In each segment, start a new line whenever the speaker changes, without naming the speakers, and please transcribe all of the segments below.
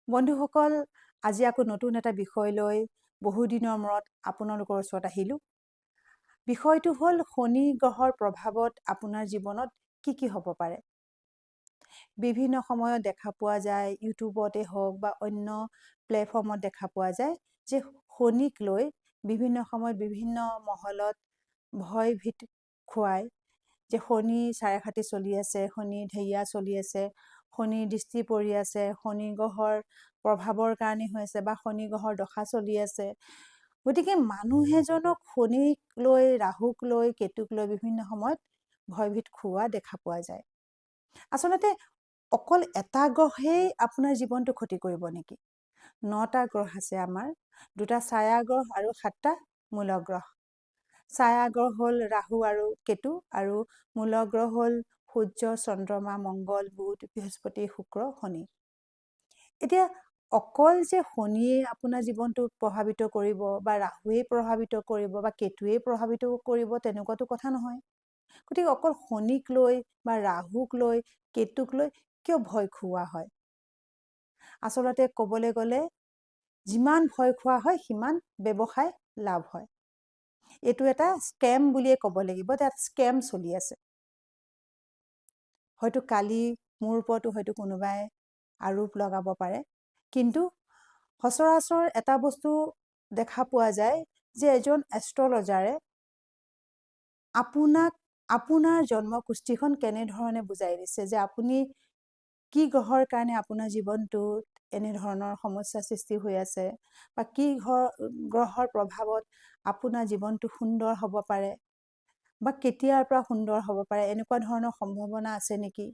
বন্ধুসকল, আজি আকৌ নতুন এটা বিষয় লৈ বহুদিনৰ মূৰত আপোনালোকৰ ওচৰত আহিলোঁ। বিষয়টো হ'ল শনি গ্ৰহৰ প্ৰভাৱত আপোনাৰ জীৱনত কি হ'ব পাৰে। বিভিন্ন সময়ত দেখা পোৱা যায়, ইউটিউবতে হওক বা অন্য প্লেটফৰ্মত দেখা পোৱা যায় যে শনিক লৈ বিভিন্ন সময়ত বিভিন্ন মহলত ভয়ভীত খুৱায় যে শনি চাৰেখাতি চলি আছে, শনি ঢেইয়া চলি আছে, শনিৰ দৃষ্টি পৰি আছে, শনি গ্ৰহৰ প্ৰভাৱৰ কাৰণে হৈ আছে বা শনি গ্ৰহৰ দশা চলি আছে। গতিকে মানুহ এজনক শনিক লৈ, ৰাহুক লৈ, কেতুক লৈ বিভিন্ন সময়ত ভয়ভীত খুওৱা দেখা পোৱা যায়। আচলতে অকল এটা গ্ৰহেই আপোনাৰ জীৱনটো ক্ষতি কৰিব নেকি? 9টা গ্ৰহ আছে আমাৰ, 2টা ছায়া গ্ৰহ আৰু 7টা মূল গ্ৰহ। ছায়া গ্ৰহ হ'ল ৰাহু আৰু কেতু, আৰু মূল গ্ৰহ হ'ল সূৰ্য, চন্দ্ৰমা, মংগল, বুধ, বৃহস্পতি, শুক্ৰ, শনি। এতিয়া অকল যে শনিয়ে আপোনাৰ জীৱনটো প্ৰভাৱিত কৰিব বা ৰাহুৱে প্ৰভাৱিত কৰিব বা কেতুৱে প্ৰভাৱিত কৰিব তেনেকুৱাটো কথা নহয়। গতিকে অকল শনিক লৈ বা ৰাহুক লৈ, কেতুক লৈ কিয় ভয় খুওৱা হয়? আচলতে ক'বলৈ গ'লে যিমান ভয় খোৱা হয় সিমান ব্যৱসায় লাভ হয়। এইটো এটা স্কেম বুলিয়ে ক'ব লাগিব, এটা স্কেম চলি আছে। হয়তো কালি মোৰ ওপৰতো হয়তো কোনোবাই আৰোপ লগাব পাৰে, কিন্তু সচৰাচৰ এটা বস্তু দেখা পোৱা যায় যে এজন এষ্ট্ৰলজাৰে আপোনাৰ জন্মকুষ্ঠিখন কেনেধৰণে বুজাই দিছে যে আপুনি কি গ্ৰহৰ কাৰণে আপোনাৰ জীৱনটোত এনেধৰণৰ সমস্যা সৃষ্টি হৈ আছে বা কি গ্ৰহৰ প্ৰভাৱত আপোনাৰ জীৱনটো সুন্দৰ হ'ব পাৰে বা কেতিয়াৰ পৰা সুন্দৰ হ'ব পাৰে, এনেকুৱা ধৰণৰ সম্ভাৱনা আছে নেকি?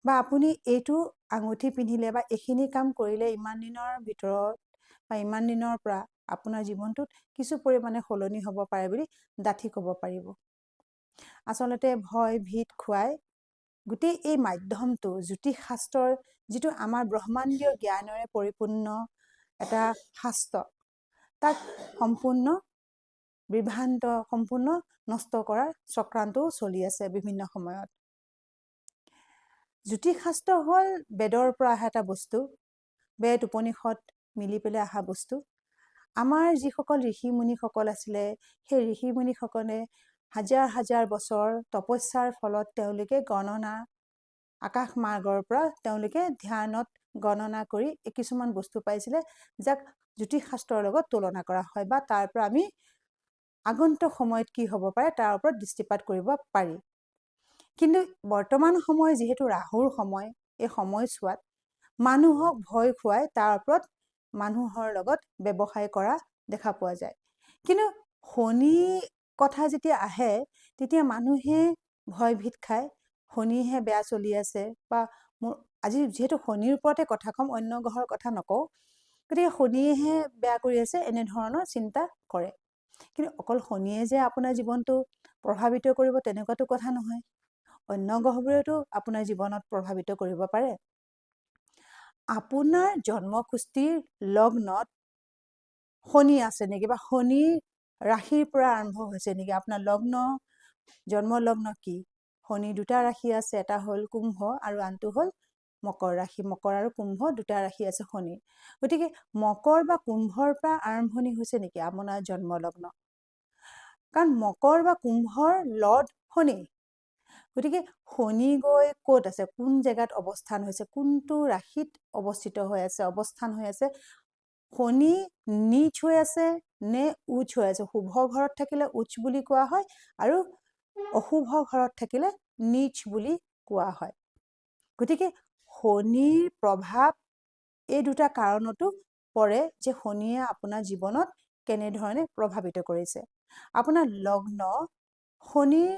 বা আপুনি এইটো আঙুঠি পিন্ধিলে বা এইখিনি কাম কৰিলে ইমান দিনৰ ভিতৰত বা ইমান দিনৰ পৰা আপোনাৰ জীৱনটোত কিছু পৰিমাণে সলনি হ'ব পাৰে বুলি ডাঠি ক'ব পাৰিব। আচলতে ভয় ভীত খুৱাই গোটেই এই মাধ্যমটো জ্যোতিষ শাস্ত্ৰৰ যিটো আমাৰ ব্ৰহ্মাণ্ডীয় জ্ঞানেৰে পৰিপূৰ্ণ এটা শাস্ত্ৰ, তাক সম্পূৰ্ণ বিভ্ৰান্ত, সম্পূৰ্ণ নষ্ট কৰাৰ চক্ৰান্তও চলি আছে বিভিন্ন সময়ত। জ্যোতিষ শাস্ত্ৰ হ'ল বেদৰ পৰা অহা এটা বস্তু, বেদ উপনিষদ মিলি পেলাই অহা বস্তু। আমাৰ যিসকল ঋষি মুনিসকল আছিলে, সেই ঋষি মুনিসকলে হাজাৰ হাজাৰ বছৰ তপস্যাৰ ফলত তেওঁলোকে গণনা, আকাশ মাৰ্গৰ পৰা তেওঁলোকে ধ্যানত গণনা কৰি কিছুমান বস্তু পাইছিলে যাক জ্যোতিষ শাস্ত্ৰৰ লগত তুলনা কৰা হয় বা তাৰ পৰা আমি আগন্তুক সময়ত কি হ'ব পাৰে তাৰ ওপৰত দৃষ্টিপাত কৰিব পাৰি। কিন্তু বৰ্তমান সময় যিহেতু ৰাহুৰ সময়, এই সময়ছোৱাত মানুহক ভয় খুৱাই তাৰ ওপৰত মানুহৰ লগত ব্যৱসায় কৰা দেখা পোৱা যায়। কিন্তু শনি কথা যেতিয়া আহে তেতিয়া মানুহে ভয়ভীত খায়, শনিহে বেয়া চলি আছে বা আজি যিহেতু শনিৰ ওপৰতে কথা ক'ম, অন্য গ্ৰহৰ কথা নকওঁ, গতিকে শনিয়েহে বেয়া কৰি আছে এনেধৰণৰ চিন্তা কৰে। কিন্তু অকল শনিয়ে যে আপোনাৰ জীৱনটো প্ৰভাৱিত কৰিব তেনেকুৱাটো কথা নহয়। অন্য গ্ৰহবোৰেতো আপোনাৰ জীৱনত প্ৰভাৱিত কৰিব পাৰে। আপোনাৰ জন্মকুষ্ঠিৰ লগ্নত শনি আছে নেকি বা শনিৰ ৰাশিৰ পৰা আৰম্ভ হৈছে নেকি? আপোনাৰ লগ্ন, জন্ম লগ্ন কি? শনি 2টা ৰাশি আছে, এটা হ'ল কুম্ভ আৰু আনটো হ'ল মকৰ ৰাশি। মকৰ আৰু কুম্ভ 2টা ৰাশি আছে শনিৰ। গতিকে মকৰ বা কুম্ভৰ পৰা আৰম্ভণি হৈছে নেকি আপোনাৰ জন্ম লগ্ন? কাৰণ মকৰ বা কুম্ভৰ লৰ্ড শনি। গতিকে শনি গৈ ক'ত আছে, কোন জেগাত অৱস্থান হৈছে, কোনটো ৰাশিত অৱস্থিত হৈ আছে, অৱস্থান হৈ আছে, শনি নীচ হৈ আছে নে উচ্চ হৈ আছে? শুভ ঘৰত থাকিলে উচ্চ বুলি কোৱা হয় আৰু অশুভ ঘৰত থাকিলে নীচ বুলি কোৱা হয়। গতিকে শনিৰ প্ৰভাৱ এই 2টা কাৰণতো পৰে যে শনিয়ে আপোনাৰ জীৱনত কেনেধৰণে প্ৰভাৱিত কৰিছে। আপোনাৰ লগ্ন শনিৰ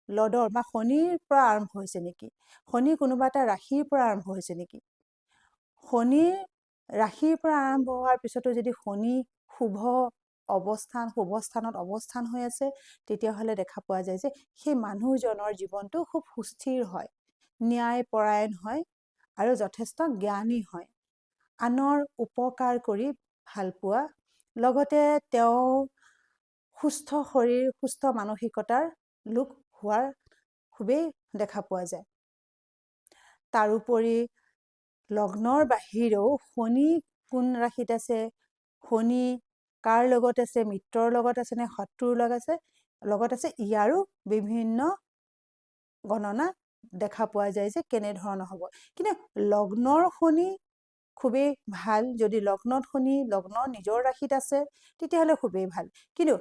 লৰ্ডৰ বা শনিৰ পৰা আৰম্ভ হৈছে নেকি? শনি কোনোবা এটা ৰাশিৰ পৰা আৰম্ভ হৈছে নেকি? শনিৰ ৰাশিৰ পৰা আৰম্ভ হোৱাৰ পিছতো যদি শনি শুভ স্থানত অৱস্থান হৈ আছে, তেতিয়াহ'লে দেখা পোৱা যায় যে সেই মানুহজনৰ জীৱনটো খুব সুস্থিৰ হয়, ন্যায়পৰায়ণ হয় আৰু যথেষ্ট জ্ঞানী হয়, আনৰ উপকাৰ কৰি ভাল পোৱা, লগতে তেওঁ সুস্থ শৰীৰ, সুস্থ মানসিকতাৰ লোক হোৱাৰ খুবেই দেখা পোৱা যায়। তাৰোপৰি লগ্নৰ বাহিৰেও শনি কোন ৰাশিত আছে, শনি কাৰ লগত আছে, মিত্ৰৰ লগত আছে নে শত্ৰুৰ লগত আছে, ইয়াৰো বিভিন্ন গণনা দেখা পোৱা যায় যে কেনেধৰণৰ হ'ব। কিন্তু লগ্নৰ শনি খুবেই ভাল। যদি লগ্নত শনি লগ্নৰ নিজৰ ৰাশিত আছে তেতিয়াহ'লে খুবেই ভাল। কিন্তু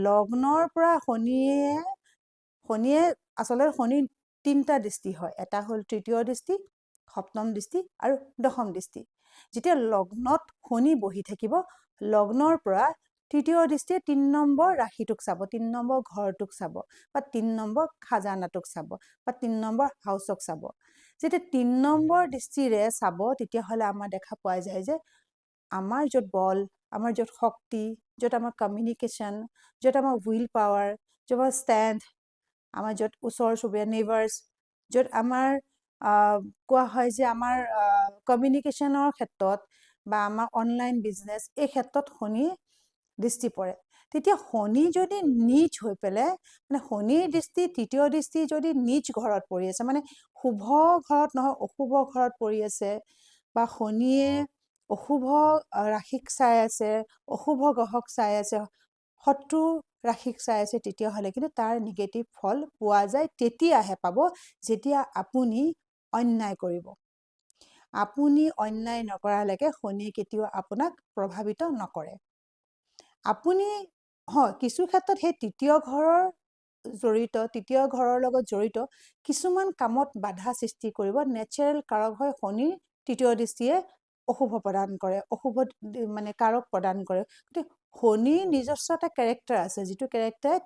লগ্নৰ পৰা শনিয়ে আচলতে শনিৰ 3টা দৃষ্টি হয়। এটা হ'ল তৃতীয় দৃষ্টি, সপ্তম দৃষ্টি আৰু দশম দৃষ্টি। যেতিয়া লগ্নত শনি বহি থাকিব, লগ্নৰ পৰা তৃতীয় দৃষ্টিয়ে 3 নম্বৰ ৰাশিটোক চাব, 3 নম্বৰ ঘৰটোক চাব, বা 3 নম্বৰ খাজানাটোক চাব, বা 3 নম্বৰ হাউচক চাব। যেতিয়া 3 নম্বৰ দৃষ্টিৰে চাব তেতিয়াহ'লে আমাৰ দেখা পোৱা যায় যে আমাৰ য'ত বল, আমাৰ য'ত শক্তি, য'ত আমাৰ কমিউনিকেশ্যন, য'ত আমাৰ উইল পাৱাৰ, য'ত আমাৰ ষ্টেণ্ড, আমাৰ য'ত ওচৰ চুবুৰীয়া নেইবাৰ্ছ, য'ত আমাৰ কোৱা হয় যে আমাৰ কমিউনিকেশ্যনৰ ক্ষেত্ৰত বা আমাৰ অনলাইন বিজনেছ, এই ক্ষেত্ৰত শনি দৃষ্টি পৰে। তেতিয়া শনি যদি নীচ হৈ পেলাই, মানে শনিৰ দৃষ্টি তৃতীয় দৃষ্টি যদি নীচ ঘৰত পৰি আছে, মানে শুভ ঘৰত নহয় অশুভ ঘৰত পৰি আছে, বা শনিয়ে অশুভ ৰাশিক চাই আছে, অশুভ গ্ৰহক চাই আছে, শত্ৰু ৰাশিক চাই আছে, তেতিয়াহ'লে কিন্তু তাৰ নিগেটিভ ফল পোৱা যায়। তেতিয়াহে পাব যেতিয়া আপুনি অন্যায় কৰিব। আপুনি অন্যায় নকৰালৈকে শনিয়ে কেতিয়াও আপোনাক প্ৰভাৱিত নকৰে। আপুনি হয় কিছু ক্ষেত্ৰত সেই তৃতীয় ঘৰৰ লগত জড়িত কিছুমান কামত বাধা সৃষ্টি কৰিব। নেচাৰেল কাৰক হয় শনিৰ তৃতীয় দৃষ্টিয়ে অশুভ প্ৰদান কৰে, অশুভ মানে কাৰক প্ৰদান কৰে। গতিকে শনিৰ নিজস্ব এটা কেৰেক্টাৰ আছে, যিটো কেৰেক্টাৰে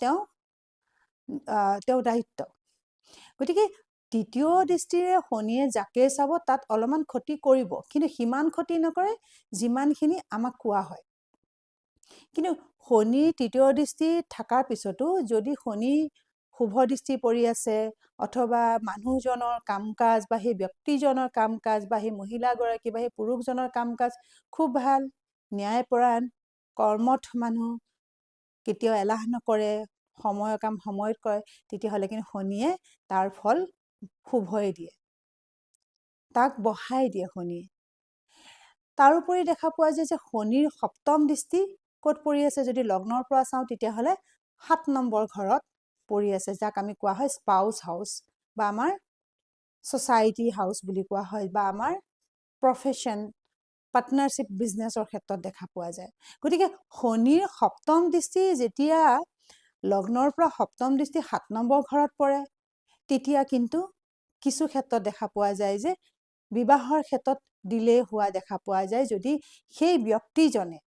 তেওঁৰ দায়িত্ব। গতিকে তৃতীয় দৃষ্টিৰে শনিয়ে যাকে চাব তাত অলপমান ক্ষতি কৰিব, কিন্তু সিমান ক্ষতি নকৰে যিমানখিনি আমাক কোৱা হয়। কিন্তু শনি তৃতীয় দৃষ্টি থকাৰ পিছতো যদি শনি শুভ দৃষ্টি পৰি আছে, অথবা মানুহজনৰ কাম কাজ বা সেই ব্যক্তিজনৰ কাম কাজ বা সেই মহিলাগৰাকী বা সেই পুৰুষজনৰ কাম কাজ খুব ভাল, ন্যায়পৰায়ণ, কৰ্মঠ মানুহ, কেতিয়াও এলাহ নকৰে, সময়ৰ কাম সময়ত কৰে, তেতিয়াহ'লে কিন্তু শনিয়ে তাৰ ফল শুভই দিয়ে, তাক বঢ়াই দিয়ে শনিয়ে। তাৰোপৰি দেখা পোৱা যায় যে শনিৰ সপ্তম দৃষ্টি ক'ত পৰি আছে, যদি লগ্নৰ পৰা চাওঁ তেতিয়াহ'লে 7 নম্বৰ ঘৰত পৰি আছে, যাক আমি কোৱা হয় স্পাউচ হাউচ, বা আমাৰ ছ'চাইটি হাউচ বুলি কোৱা হয়, বা আমাৰ প্ৰফেশ্যন, পাৰ্টনাৰশ্বিপ বিজনেছৰ ক্ষেত্ৰত দেখা পোৱা যায়। গতিকে শনিৰ সপ্তম দৃষ্টি যেতিয়া লগ্নৰ পৰা সপ্তম দৃষ্টি 7 নম্বৰ ঘৰত পৰে, তেতিয়া কিন্তু কিছু ক্ষেত্ৰত দেখা পোৱা যায় যে বিবাহৰ ক্ষেত্ৰত ডিলে হোৱা দেখা পোৱা যায়। যদি সেই ব্যক্তিজনে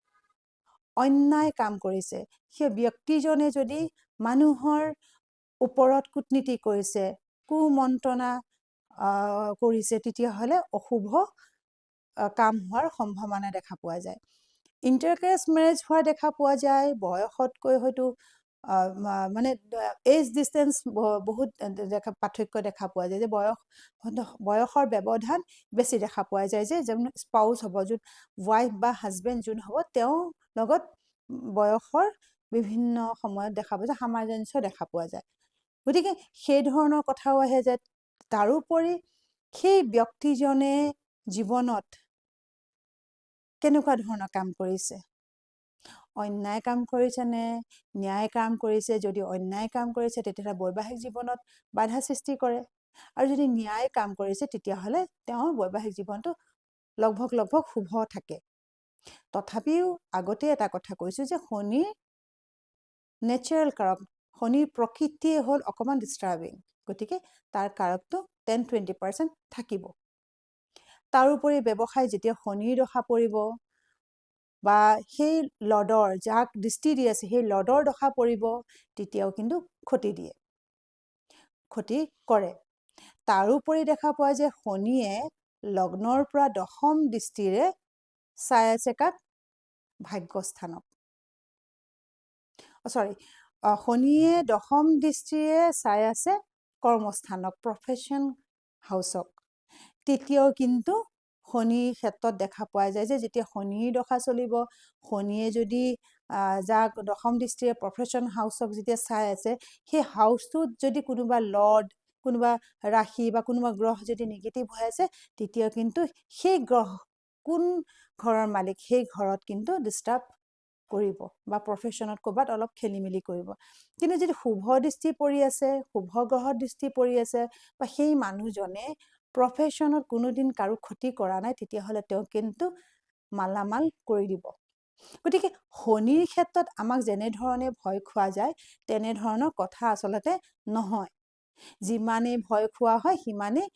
অন্যায় কাম কৰিছে, সেই ব্যক্তিজনে যদি মানুহৰ ওপৰত কূটনীতি কৰিছে, কুমন্ত্ৰণা কৰিছে, তেতিয়াহ'লে অশুভ কাম হোৱাৰ সম্ভাৱনা দেখা পোৱা যায়। ইণ্টাৰকাষ্ট মেৰেজ হোৱা দেখা পোৱা যায়, বয়সতকৈ হয়তো মানে এজ ডিষ্টেঞ্চ বহুত পাৰ্থক্য দেখা পোৱা যায়, যে বয়সৰ ব্যৱধান বেছি দেখা পোৱা যায়, যে যেন স্পাউচ হ'ব, যোন ৱাইফ বা হাজবেণ্ড যোন হ'ব, তেওঁৰ লগত বয়সৰ বিভিন্ন সময়ত দেখা পোৱা যায়, সামঞ্জস্য দেখা পোৱা যায়। গতিকে সেই ধৰণৰ কথাও আহে যে তাৰোপৰি সেই ব্যক্তিজনে জীৱনত কেনেকুৱা ধৰণৰ কাম কৰিছে, অন্যায় কাম কৰিছে নে ন্যায় কাম কৰিছে। যদি অন্যায় কাম কৰিছে তেতিয়াহ'লে বৈবাহিক জীৱনত বাধা সৃষ্টি কৰে, আৰু যদি ন্যায় কাম কৰিছে তেতিয়াহ'লে তেওঁৰ বৈবাহিক জীৱনটো লগভগ শুভ থাকে। তথাপিও আগতে এটা কথা কৈছোঁ যে শনিৰ নেচাৰেল কাৰক, শনিৰ প্ৰকৃতিয়ে হ'ল অকণমান ডিষ্টাৰ্বিং, গতিকে তাৰ কাৰকটো 10-20% থাকিব। তাৰোপৰি ব্যৱসায় যেতিয়া শনিৰ দশা পৰিব, বা সেই লৰ্ডৰ যাক দৃষ্টি দি আছে সেই লৰ্ডৰ দশা পৰিব, তেতিয়াও কিন্তু ক্ষতি দিয়ে, ক্ষতি কৰে। তাৰোপৰি দেখা পোৱা যায় শনিয়ে লগ্নৰ পৰা দশম দৃষ্টিৰে চাই আছে কাক, ভাগ্যস্থানক। শনিয়ে দশম দৃষ্টিৰে চাই আছে কৰ্মস্থানক, প্ৰফেশ্যন হাউচক। তেতিয়াও কিন্তু শনিৰ ক্ষেত্ৰত দেখা পোৱা যায় যে যেতিয়া শনিৰ দশা চলিব, শনিয়ে যদি যাক দশম দৃষ্টিৰে প্ৰফেশ্যন হাউচক যেতিয়া চাই আছে, সেই হাউচটোত যদি কোনোবা লৰ্ড কোনোবা ৰাশি বা কোনোবা গ্ৰহ যদি নিগেটিভ হৈ আছে, তেতিয়া কিন্তু সেই গ্ৰহ কোন ঘৰৰ মালিক সেই ঘৰত কিন্তু ডিষ্টাৰ্ব কৰিব বা প্ৰফেশ্যনত ক'ৰবাত অলপ খেলি মেলি কৰিব। কিন্তু যদি শুভ দৃষ্টি পৰি আছে, শুভ গ্ৰহৰ দৃষ্টি পৰি আছে বা সেই মানুহজনে প্ৰফেশ্যনত কোনোদিন কাৰো ক্ষতি কৰা নাই, তেতিয়াহ'লে তেওঁ কিন্তু মালামাল কৰি দিব। গতিকে শনিৰ ক্ষেত্ৰত আমাক যেনেধৰণে ভয় খোৱা যায়, তেনেধৰণৰ কথা আচলতে নহয়। যিমানেই ভয় খোৱা হয়, সিমানেই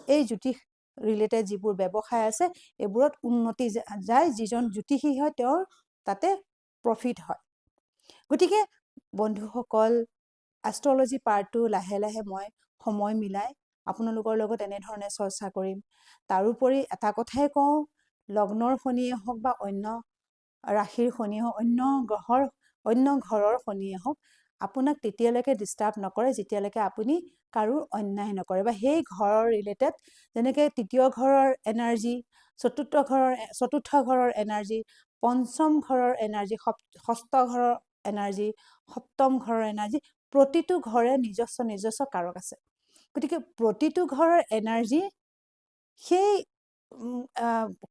এই জ্যোতিষ ৰিলেটেড যিবোৰ ব্যৱসায় আছে, এইবোৰত উন্নতি যায়। যিজন জ্যোতিষী হয় তেওঁৰ তাতে প্ৰফিট হয়। গতিকে বন্ধুসকল, এষ্ট্ৰলজি পাৰ্টটো লাহে লাহে মই সময় মিলাই আপোনালোকৰ লগত এনেধৰণে চৰ্চা কৰিম। তাৰোপৰি এটা কথাই কওঁ, লগ্নৰ শনিয়ে হওক বা অন্য ৰাশিৰ শনিয়ে হওক, অন্য ঘৰৰ শনিয়ে হওক, আপোনাক তেতিয়ালৈকে ডিষ্টাৰ্ব নকৰে যেতিয়ালৈকে আপুনি কাৰো অন্যায় নকৰে বা সেই ঘৰৰ ৰিলেটেড, যেনেকৈ তৃতীয় ঘৰৰ এনাৰ্জি, চতুৰ্থ ঘৰৰ এনাৰ্জি, পঞ্চম ঘৰৰ এনাৰ্জি, ষষ্ঠ ঘৰৰ এনাৰ্জি, সপ্তম ঘৰৰ এনাৰ্জি, প্ৰতিটো ঘৰে নিজস্ব কাৰক আছে। গতিকে প্ৰতিটো ঘৰৰ এনাৰ্জি সেই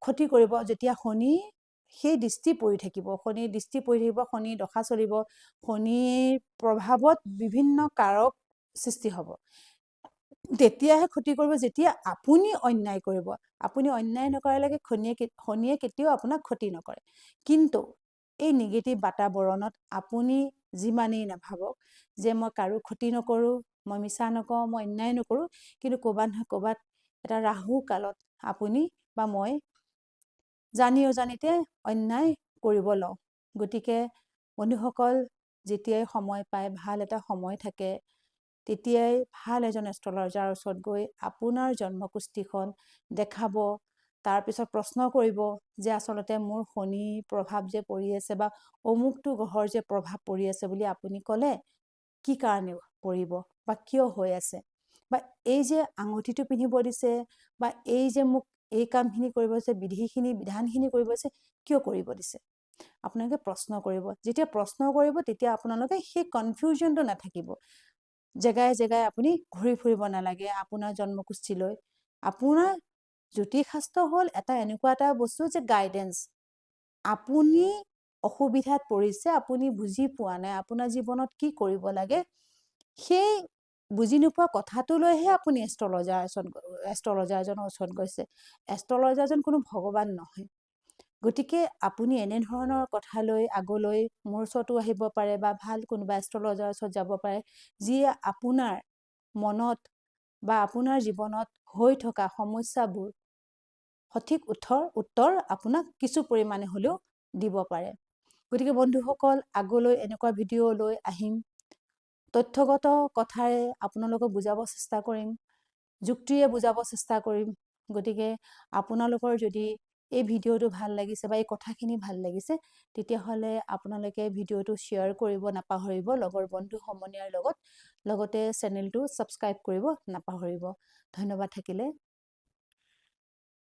ক্ষতি কৰিব যেতিয়া শনি সেই দৃষ্টি পৰি থাকিব, শনিৰ দৃষ্টি পৰি থাকিব, শনিৰ দশা চলিব, শনিৰ প্ৰভাৱত বিভিন্ন কাৰক সৃষ্টি হ'ব। তেতিয়াহে ক্ষতি কৰিব যেতিয়া আপুনি অন্যায় কৰিব। আপুনি অন্যায় নকৰালৈকে শনিয়ে কেতিয়াও আপোনাক ক্ষতি নকৰে। কিন্তু এই নিগেটিভ বাতাবৰণত আপুনি যিমানেই নাভাবক যে মই কাৰো ক্ষতি নকৰোঁ, মই মিছা নকওঁ, মই অন্যায় নকৰোঁ, কিন্তু ক'ৰবাত নহয় ক'ৰবাত এটা ৰাহু কালত আপুনি বা মই জানি অজানিতে অন্যায় কৰিব লওঁ। গতিকে বন্ধুসকল, যেতিয়াই সময় পায়, ভাল এটা সময় থাকে, তেতিয়াই ভাল এজন এষ্ট্ৰলজাৰৰ ওচৰত গৈ আপোনাৰ জন্মকুষ্ঠিখন দেখাব। তাৰপিছত প্ৰশ্ন কৰিব যে আচলতে মোৰ শনি প্ৰভাৱ যে পৰি আছে বা অমুকটো গ্ৰহৰ যে প্ৰভাৱ পৰি আছে বুলি আপুনি ক'লে, কি কাৰণে পৰিব বা কিয় হৈ আছে, বা এই যে আঙুঠিটো পিন্ধিব দিছে বা এই যে মোক এই কামখিনি কৰিব দিছে, বিধানখিনি কৰিব দিছে, কিয় কৰিব দিছে, আপোনালোকে প্ৰশ্ন কৰিব। যেতিয়া প্ৰশ্ন কৰিব তেতিয়া আপোনালোকে সেই কনফিউজনটো নাথাকিব। জেগাই জেগাই আপুনি ঘূৰি ফুৰিব নালাগে আপোনাৰ জন্মকুষ্ঠিলৈ। আপোনাৰ জ্যোতিষশাস্ত্ৰ হ'ল এনেকুৱা এটা বস্তু যে গাইডেন্স। আপুনি অসুবিধাত পৰিছে, আপুনি বুজি পোৱা নাই আপোনাৰ জীৱনত কি কৰিব লাগে, সেই বুজি নোপোৱা কথাটো লৈহে আপুনি এষ্ট্ৰলজাৰজনৰ ওচৰত গৈছে। এষ্ট্ৰলজাৰজন কোনো ভগৱান নহয়। গতিকে আপুনি এনেধৰণৰ কথা লৈ আগলৈ মোৰ ওচৰতো আহিব পাৰে বা ভাল কোনোবা এষ্ট্ৰলজাৰৰ ওচৰত যাব পাৰে, যিয়ে আপোনাৰ মনত বা আপোনাৰ জীৱনত হৈ থকা সমস্যাবোৰ সঠিক উত্তৰ আপোনাক কিছু পৰিমাণে হ'লেও দিব পাৰে। গতিকে বন্ধুসকল, আগলৈ এনেকুৱা ভিডিঅ' লৈ আহিম। তথ্যগত কথাৰে আপোনালোকক বুজাব চেষ্টা কৰিম, যুক্তিৰে বুজাব চেষ্টা কৰিম। গতিকে আপোনালোকৰ যদি এই ভিডিঅ'টো ভাল লাগিছে বা এই কথাখিনি ভাল লাগিছে, তেতিয়াহ'লে আপোনালোকে ভিডিঅ'টো শ্বেয়াৰ কৰিব নাপাহৰিব লগৰ বন্ধু সমনীয়াৰ লগত। লগতে চেনেলটো ছাবস্ক্ৰাইব কৰিব নাপাহৰিব। ধন্যবাদ থাকিলে।